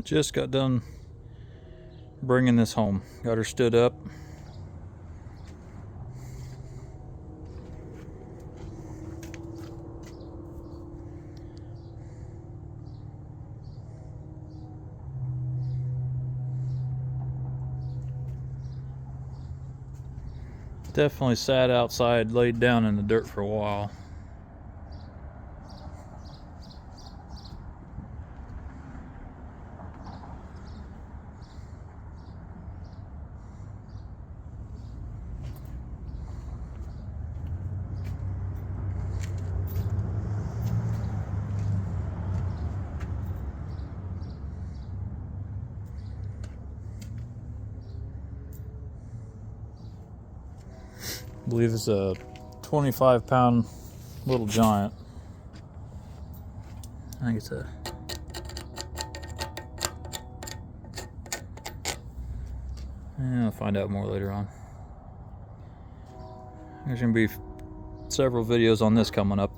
Just got done bringing this home. Got her stood up. Definitely sat outside, laid down in the dirt for a while. I believe it's a 25-pound little giant. I think it's a... I'll find out more later on. There's going to be several videos on this coming up.